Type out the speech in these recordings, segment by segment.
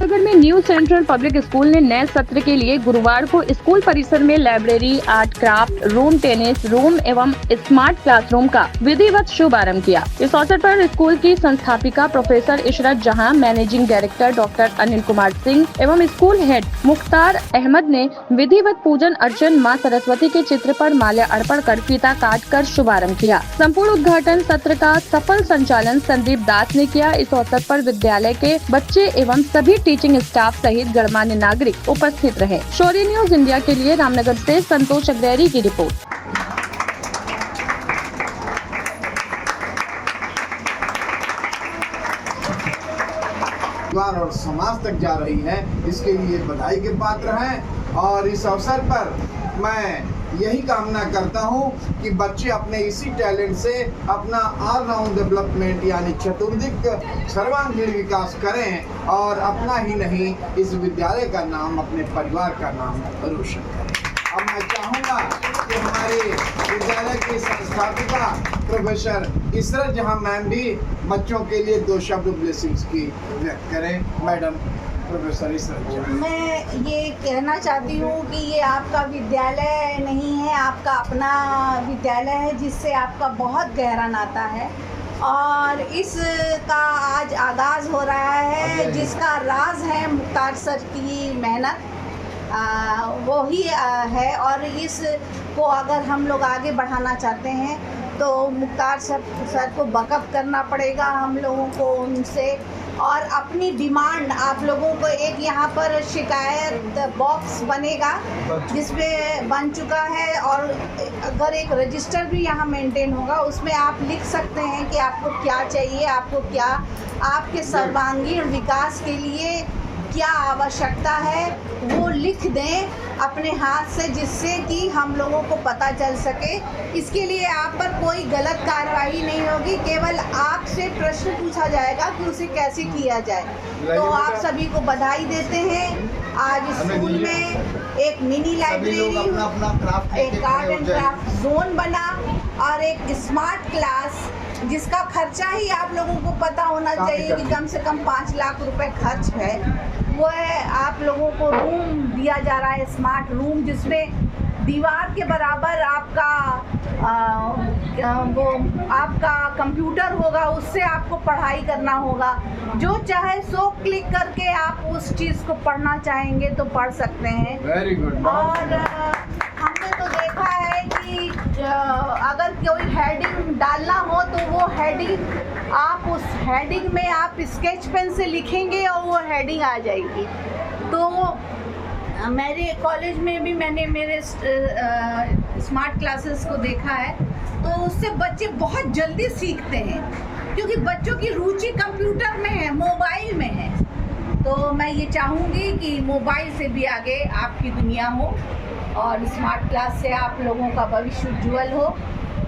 नगर में new central public school ने नए सत्र के लिए गुरुवार को स्कूल परिसर में library, art craft room, tennis room एवं स्मार्ट क्लासरूम का विधिवत शुभारंभ किया। इस अवसर पर स्कूल की संस्थापिका प्रोफेसर इशरत जहां, managing director doctor Anil Kumar Singh एवं स्कूल हेड मुख्तार अहमद ने विधिवत पूजन अर्चन मां सरस्वती के चित्र पर माल्या अर्पण कर फीता काट कर शुभारंभ किया। संपूर्ण उद्घाटन सत्र का सफल संचालन संदीप दास ने किया। इस अवसर पर विद्यालय के बच्चे एवं सभी टीचिंग स्टाफ सहित गणमान्य नागरिक उपस्थित रहे। शौर्य न्यूज इंडिया के लिए रामनगर से संतोष अग्रहरी की रिपोर्ट। और समाज तक जा रही है, इसके लिए बधाई के पात्र हैं। और इस अवसर पर मैं यही कामना करता हूं कि बच्चे अपने इसी टैलेंट से अपना ऑलराउंड डेवलपमेंट यानी चतुर्दिक सर्वांगीण विकास करें और अपना ही नहीं इस विद्यालय का नाम, अपने परिवार का नाम रोशन करें। अब मैं चाहूँगा कि हमारे विद्यालय की संस्थापिका प्रोफेसर इशरत जहां मैम भी बच्चों के लिए 2 शब्द ब्लेसिंग्स की व्यक्त करें। मैडम प्रोफेसर इशरत जहां। मैं ये कहना चाहती हूँ कि ये आपका विद्यालय नहीं है, आपका अपना विद्यालय है जिससे आपका बहुत गहरा नाता है और इसका आज आगाज़ हो रहा है, जिसका राज है मुख्तार सर की मेहनत वो ही है। और इसको अगर हम लोग आगे बढ़ाना चाहते हैं तो मुख्तार सर को बकअप करना पड़ेगा हम लोगों को उनसे, और अपनी डिमांड आप लोगों को एक यहाँ पर शिकायत बॉक्स बनेगा जिसमें बन चुका है, और अगर एक रजिस्टर भी यहाँ मेंटेन होगा उसमें आप लिख सकते हैं कि आपको क्या चाहिए, आपको क्या आपके सर्वांगीण विकास के लिए क्या आवश्यकता है वो लिख दें अपने हाथ से, जिससे कि हम लोगों को पता चल सके। इसके लिए आप पर कोई गलत कार्रवाई नहीं होगी, केवल आपसे प्रश्न पूछा जाएगा कि उसे कैसे किया जाए। तो आप सभी को बधाई देते हैं। आज स्कूल में एक मिनी लाइब्रेरी, एक आर्ट एंड क्राफ्ट जोन बना और एक स्मार्ट क्लास जिसका खर्चा ही आप लोगों को पता होना चाहिए कि कम से कम 5 लाख रुपए खर्च है। वो है आप लोगों को रूम दिया जा रहा है, स्मार्ट रूम, जिसमें दीवार के बराबर आपका कंप्यूटर होगा, उससे आपको पढ़ाई करना होगा। जो चाहे सो क्लिक करके आप उस चीज़ को पढ़ना चाहेंगे तो पढ़ सकते हैं। Very good. और हमने तो देखा है कि अगर कोई हेडिंग डालना हो तो वो हेडिंग आप उस हेडिंग में आप स्केच पेन से लिखेंगे और वो हेडिंग आ जाएगी। तो मेरे कॉलेज में भी मैंने मेरे स्मार्ट क्लासेस को देखा है, तो उससे बच्चे बहुत जल्दी सीखते हैं क्योंकि बच्चों की रुचि कंप्यूटर में है, मोबाइल में है। तो मैं ये चाहूँगी कि मोबाइल से भी आगे आपकी दुनिया हो और स्मार्ट क्लास से आप लोगों का भविष्य उज्ज्वल हो।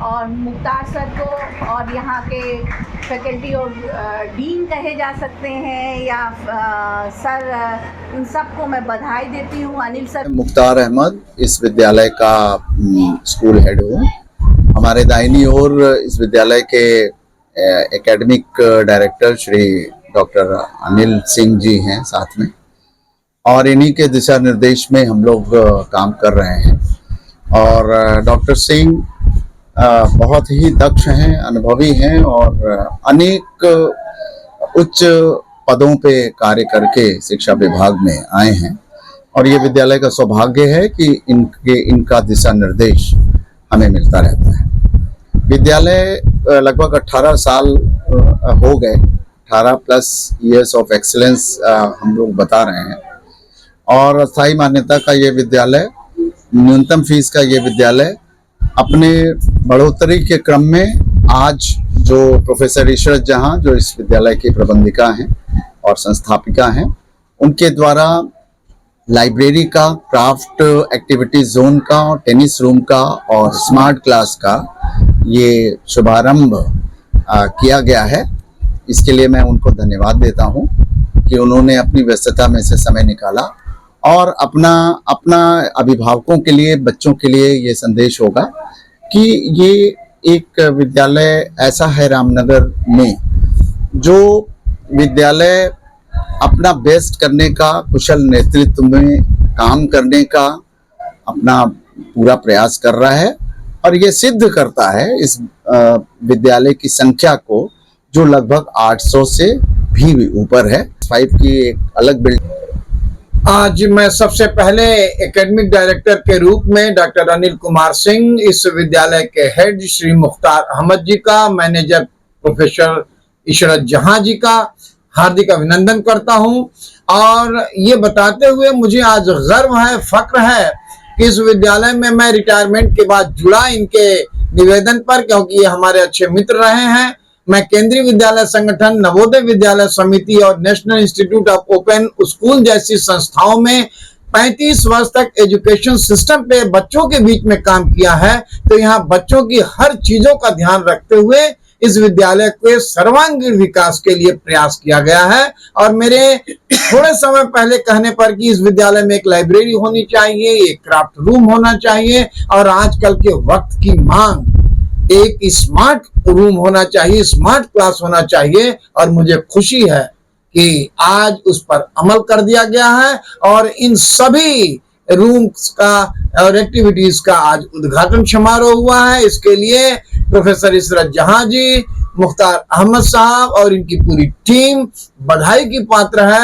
और मुख्तार सर को और यहाँ के फैकल्टी और डीन कहे जा सकते हैं या सर, इन सबको मैं बधाई देती हूँ। अनिल सर। मुख्तार अहमद इस विद्यालय का स्कूल हेड हूँ। हमारे दाहिनी ओर इस विद्यालय के academic director Shri doctor Anil Singh ji हैं साथ में, और इन्हीं के दिशा निर्देश में हम लोग काम कर रहे हैं। और डॉक्टर सिंह बहुत ही दक्ष हैं, अनुभवी हैं और अनेक उच्च पदों पे कार्य करके शिक्षा विभाग में आए हैं। और ये विद्यालय का सौभाग्य है कि इनका दिशा निर्देश हमें मिलता रहता है। विद्यालय लगभग 18 साल हो गए, 18+ ईयर्स ऑफ एक्सीलेंस हम लोग बता रहे हैं। और स्थायी मान्यता का ये विद्यालय, न्यूनतम फीस का ये विद्यालय अपने बढ़ोतरी के क्रम में आज जो प्रोफेसर इशरत जहां, जो इस विद्यालय की प्रबंधिका हैं और संस्थापिका हैं, उनके द्वारा लाइब्रेरी का, क्राफ्ट एक्टिविटी जोन का, टेनिस रूम का और स्मार्ट क्लास का ये शुभारंभ किया गया है। इसके लिए मैं उनको धन्यवाद देता हूं कि उन्होंने अपनी व्यस्तता में से समय निकाला और अपना अभिभावकों के लिए, बच्चों के लिए ये संदेश होगा कि ये एक विद्यालय ऐसा है रामनगर में जो विद्यालय अपना बेस्ट करने का, कुशल नेतृत्व में काम करने का अपना पूरा प्रयास कर रहा है और ये सिद्ध करता है इस विद्यालय की संख्या को, जो लगभग 800 से भी ऊपर है। 5 की एक अलग बिल्डिंग। आज मैं सबसे पहले एकेडमिक डायरेक्टर के रूप में डॉक्टर अनिल कुमार सिंह, इस विद्यालय के हेड श्री मुख्तार अहमद जी का, मैनेजर प्रोफेसर इशरत जहां जी का हार्दिक अभिनंदन करता हूं और ये बताते हुए मुझे आज गर्व है, फक्र है कि इस विद्यालय में मैं रिटायरमेंट के बाद जुड़ा इनके निवेदन पर, क्योंकि ये हमारे अच्छे मित्र रहे हैं। मैं केंद्रीय विद्यालय संगठन, नवोदय विद्यालय समिति और national institute of open school जैसी संस्थाओं में 35 वर्ष तक एजुकेशन सिस्टम पे बच्चों के बीच में काम किया है, तो यहाँ बच्चों की हर चीजों का ध्यान रखते हुए इस विद्यालय के सर्वांगीण विकास के लिए प्रयास किया गया है। और मेरे थोड़े समय पहले कहने पर कि इस विद्यालय में एक लाइब्रेरी होनी चाहिए, एक क्राफ्ट रूम होना चाहिए और आजकल के वक्त की मांग एक स्मार्ट रूम होना चाहिए, स्मार्ट क्लास होना चाहिए और मुझे खुशी है कि आज उस पर अमल कर दिया गया है और इन सभी रूम्स का और एक्टिविटीज का आज उद्घाटन समारोह हुआ है। इसके लिए प्रोफेसर इशरत जहां जी, मुख्तार अहमद साहब और इनकी पूरी टीम बधाई की पात्र है।